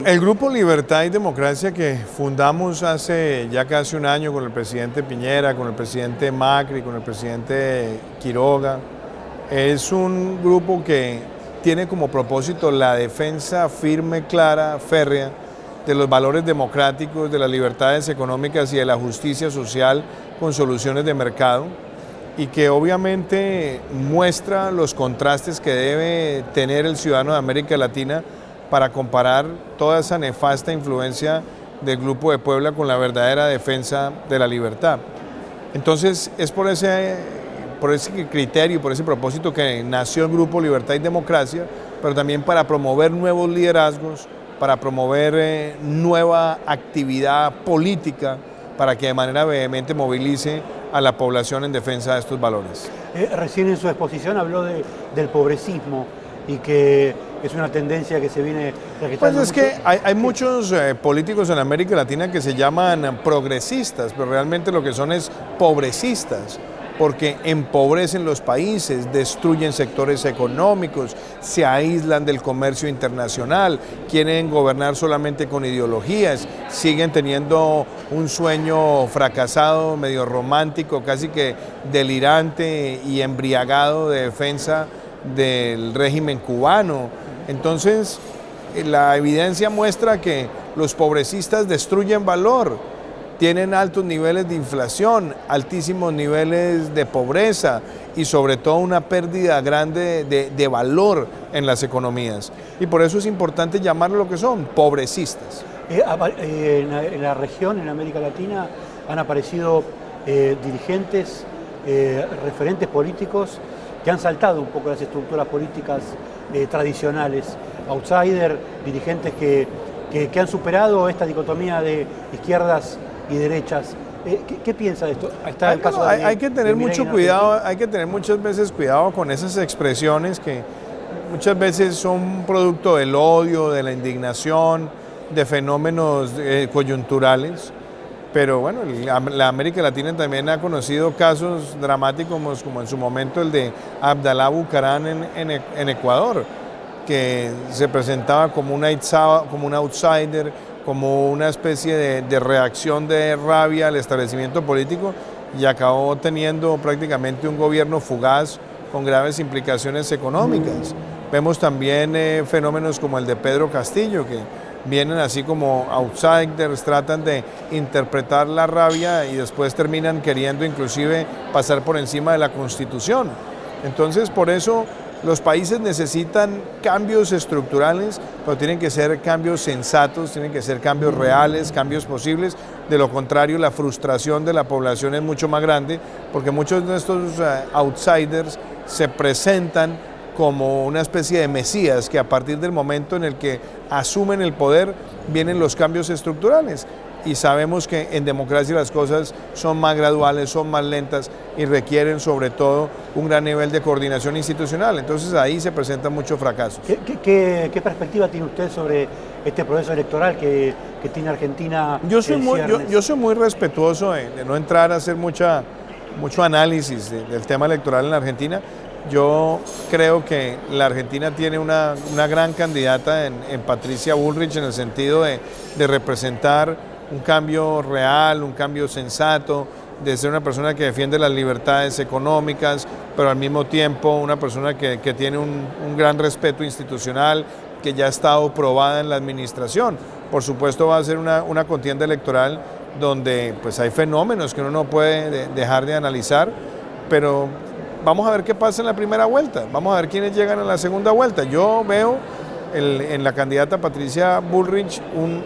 El Grupo Libertad y Democracia, que fundamos hace ya casi un año con el presidente Piñera, con el presidente Macri, con el presidente Quiroga, es un grupo que tiene como propósito la defensa firme, clara, férrea de los valores democráticos, de las libertades económicas y de la justicia social con soluciones de mercado, y que obviamente muestra los contrastes que debe tener el ciudadano de América Latina para comparar toda esa nefasta influencia del Grupo de Puebla con la verdadera defensa de la libertad. Entonces es por ese criterio, por ese propósito que nació el Grupo Libertad y Democracia, pero también para promover nuevos liderazgos, para promover nueva actividad política, para que de manera vehemente movilice a la población en defensa de estos valores. Recién en su exposición habló del pobrecismo y que es una tendencia que se viene registrando. Pues es que hay muchos políticos en América Latina que se llaman progresistas, pero realmente lo que son es pobrecistas, porque empobrecen los países, destruyen sectores económicos, se aíslan del comercio internacional, quieren gobernar solamente con ideologías, siguen teniendo un sueño fracasado, medio romántico, casi que delirante y embriagado de defensa del régimen cubano. Entonces, la evidencia muestra que los progresistas destruyen valor, tienen altos niveles de inflación, altísimos niveles de pobreza y sobre todo una pérdida grande de valor en las economías. Y por eso es importante llamarlo lo que son, progresistas. En la región, en América Latina, han aparecido dirigentes, referentes políticos que han saltado un poco las estructuras políticas tradicionales, outsider, dirigentes que han superado esta dicotomía de izquierdas y derechas. ¿Qué piensa de esto? Está el caso hay que tener mucho cuidado, hay que tener muchas veces cuidado con esas expresiones que muchas veces son producto del odio, de la indignación, de fenómenos coyunturales. Pero bueno, la América Latina también ha conocido casos dramáticos como en su momento el de Abdalá Bucaram en Ecuador, que se presentaba como un outsider, como una especie de reacción de rabia al establecimiento político, y acabó teniendo prácticamente un gobierno fugaz con graves implicaciones económicas. Vemos también fenómenos como el de Pedro Castillo, que vienen así como outsiders, tratan de interpretar la rabia y después terminan queriendo inclusive pasar por encima de la Constitución. Entonces, por eso los países necesitan cambios estructurales, pero tienen que ser cambios sensatos, tienen que ser cambios reales, cambios posibles. De lo contrario, la frustración de la población es mucho más grande, porque muchos de estos outsiders se presentan como una especie de mesías, que a partir del momento en el que asumen el poder vienen los cambios estructurales. Y sabemos que en democracia las cosas son más graduales, son más lentas y requieren sobre todo un gran nivel de coordinación institucional. Entonces ahí se presentan muchos fracasos. ¿Qué perspectiva tiene usted sobre este proceso electoral que tiene Argentina? Yo soy muy respetuoso de no entrar a hacer mucho análisis del tema electoral en la Argentina. Yo creo que la Argentina tiene una gran candidata en Patricia Bullrich, en el sentido de representar un cambio real, un cambio sensato, de ser una persona que defiende las libertades económicas, pero al mismo tiempo una persona que tiene un gran respeto institucional, que ya ha estado probada en la administración. Por supuesto va a ser una contienda electoral donde pues hay fenómenos que uno no puede dejar de analizar, pero vamos a ver qué pasa en la primera vuelta, vamos a ver quiénes llegan a la segunda vuelta. Yo veo en la candidata Patricia Bullrich un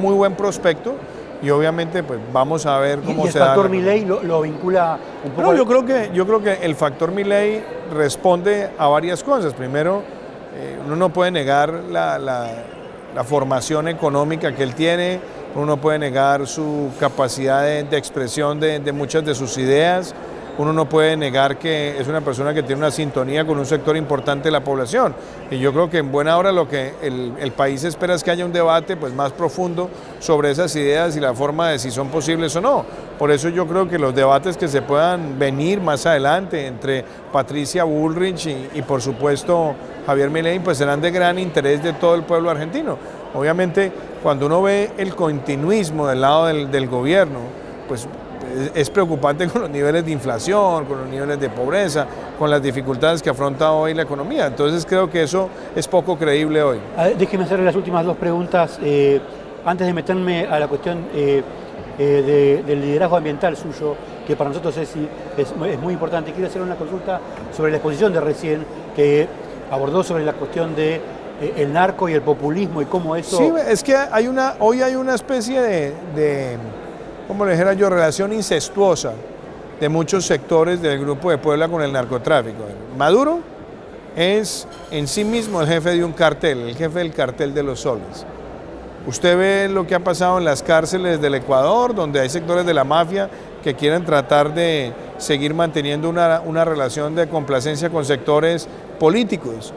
muy buen prospecto, y obviamente pues vamos a ver cómo se da. ¿Y el factor Milei lo vincula un poco? No, yo creo que el factor Milei responde a varias cosas. Primero, uno no puede negar la formación económica que él tiene, uno no puede negar su capacidad de expresión de muchas de sus ideas. Uno no puede negar que es una persona que tiene una sintonía con un sector importante de la población. Y yo creo que en buena hora lo que el país espera es que haya un debate pues más profundo sobre esas ideas y la forma de si son posibles o no. Por eso yo creo que los debates que se puedan venir más adelante entre Patricia Bullrich y por supuesto Javier Milei pues serán de gran interés de todo el pueblo argentino. Obviamente, cuando uno ve el continuismo del lado del gobierno, pues es preocupante con los niveles de inflación, con los niveles de pobreza, con las dificultades que afronta hoy la economía. Entonces creo que eso es poco creíble hoy. Déjeme hacerle las últimas dos preguntas. Antes de meterme a la cuestión del liderazgo ambiental suyo, que para nosotros es muy importante, quiero hacer una consulta sobre la exposición de recién, que abordó sobre la cuestión de el narco y el populismo y cómo eso... Sí, es que hoy hay una especie de como le dijera yo, relación incestuosa de muchos sectores del Grupo de Puebla con el narcotráfico. Maduro es en sí mismo el jefe de un cartel, el jefe del cartel de los soles. Usted ve lo que ha pasado en las cárceles del Ecuador, donde hay sectores de la mafia que quieren tratar de seguir manteniendo una relación de complacencia con sectores políticos.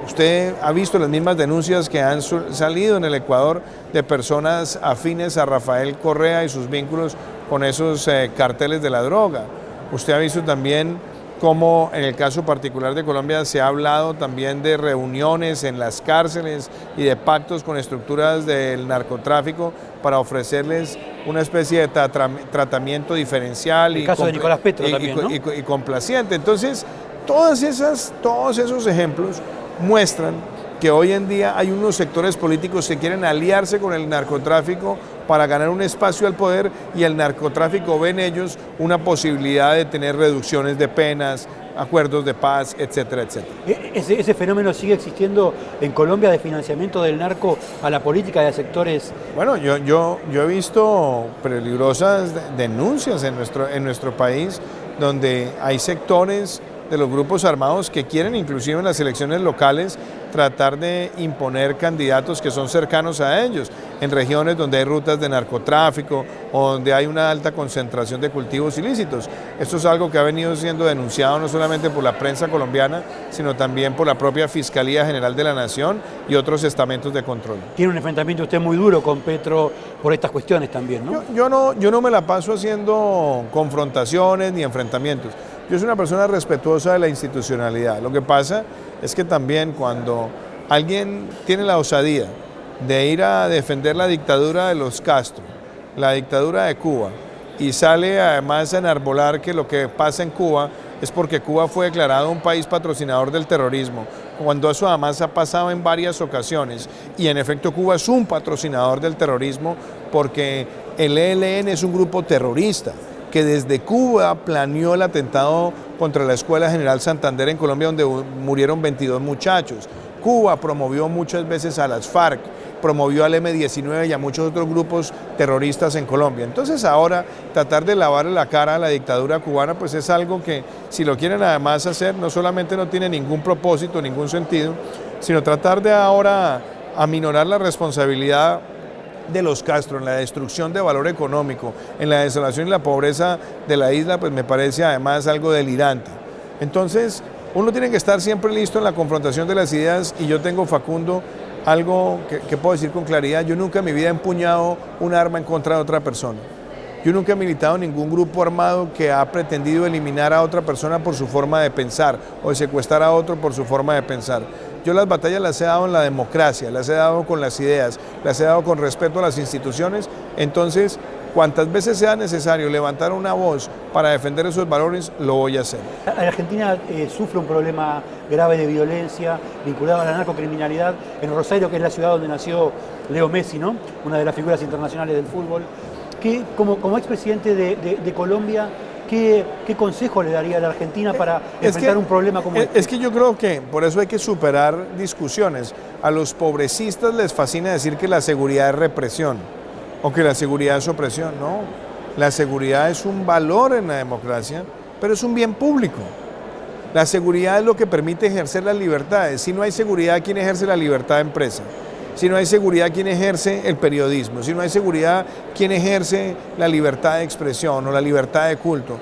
Usted ha visto las mismas denuncias que han salido en el Ecuador de personas afines a Rafael Correa y sus vínculos con esos carteles de la droga. Usted ha visto también cómo en el caso particular de Colombia se ha hablado también de reuniones en las cárceles y de pactos con estructuras del narcotráfico para ofrecerles una especie de tratamiento diferencial el caso de Nicolás Petro también, ¿no? y complaciente. Entonces, todos esos ejemplos muestran que hoy en día hay unos sectores políticos que quieren aliarse con el narcotráfico para ganar un espacio al poder, y el narcotráfico ve en ellos una posibilidad de tener reducciones de penas, acuerdos de paz, etcétera, etcétera. ¿Ese fenómeno sigue existiendo en Colombia de financiamiento del narco a la política de sectores? Bueno, yo he visto peligrosas denuncias en nuestro país, donde hay sectores de los grupos armados que quieren, inclusive en las elecciones locales, tratar de imponer candidatos que son cercanos a ellos, en regiones donde hay rutas de narcotráfico o donde hay una alta concentración de cultivos ilícitos. Esto es algo que ha venido siendo denunciado no solamente por la prensa colombiana, sino también por la propia Fiscalía General de la Nación y otros estamentos de control. Tiene un enfrentamiento usted muy duro con Petro por estas cuestiones también, ¿no? Yo no me la paso haciendo confrontaciones ni enfrentamientos. Yo soy una persona respetuosa de la institucionalidad. Lo que pasa es que también cuando alguien tiene la osadía de ir a defender la dictadura de los Castro, la dictadura de Cuba, y sale además a enarbolar que lo que pasa en Cuba es porque Cuba fue declarado un país patrocinador del terrorismo, cuando eso además ha pasado en varias ocasiones, y en efecto Cuba es un patrocinador del terrorismo porque el ELN es un grupo terrorista que desde Cuba planeó el atentado contra la Escuela General Santander en Colombia, donde murieron 22 muchachos. Cuba promovió muchas veces a las FARC, promovió al M-19 y a muchos otros grupos terroristas en Colombia. Entonces ahora tratar de lavarle la cara a la dictadura cubana, pues es algo que, si lo quieren además hacer, no solamente no tiene ningún propósito, ningún sentido, sino tratar de ahora aminorar la responsabilidad de los Castro en la destrucción de valor económico, en la desolación y la pobreza de la isla, pues me parece además algo delirante. Entonces, uno tiene que estar siempre listo en la confrontación de las ideas, y yo tengo, Facundo, algo que puedo decir con claridad: yo nunca en mi vida he empuñado un arma en contra de otra persona. Yo nunca he militado en ningún grupo armado que ha pretendido eliminar a otra persona por su forma de pensar o de secuestrar a otro por su forma de pensar. Yo las batallas las he dado en la democracia, las he dado con las ideas, las he dado con respeto a las instituciones. Entonces, cuantas veces sea necesario levantar una voz para defender esos valores, lo voy a hacer. La Argentina sufre un problema grave de violencia vinculado a la narcocriminalidad en Rosario, que es la ciudad donde nació Leo Messi, ¿no? Una de las figuras internacionales del fútbol. Como expresidente de Colombia, ¿qué consejo le daría a la Argentina para enfrentar un problema como este? Es que yo creo que por eso hay que superar discusiones. A los pobrecistas les fascina decir que la seguridad es represión o que la seguridad es opresión. No, la seguridad es un valor en la democracia, pero es un bien público. La seguridad es lo que permite ejercer las libertades. Si no hay seguridad, ¿quién ejerce la libertad de empresa? Si no hay seguridad, ¿quién ejerce el periodismo? Si no hay seguridad, ¿quién ejerce la libertad de expresión o la libertad de culto?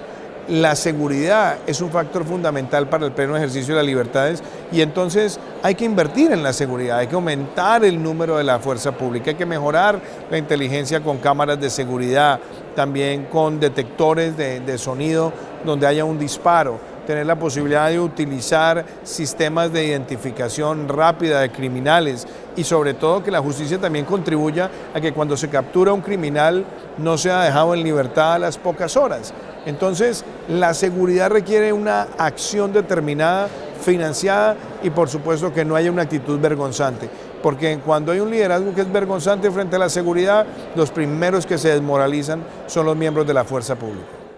La seguridad es un factor fundamental para el pleno ejercicio de las libertades, y entonces hay que invertir en la seguridad, hay que aumentar el número de la fuerza pública, hay que mejorar la inteligencia con cámaras de seguridad, también con detectores de sonido donde haya un disparo. tener la posibilidad de utilizar sistemas de identificación rápida de criminales y sobre todo que la justicia también contribuya a que cuando se captura un criminal no sea dejado en libertad a las pocas horas. Entonces, la seguridad requiere una acción determinada, financiada y por supuesto que no haya una actitud vergonzante. Porque cuando hay un liderazgo que es vergonzante frente a la seguridad, los primeros que se desmoralizan son los miembros de la fuerza pública.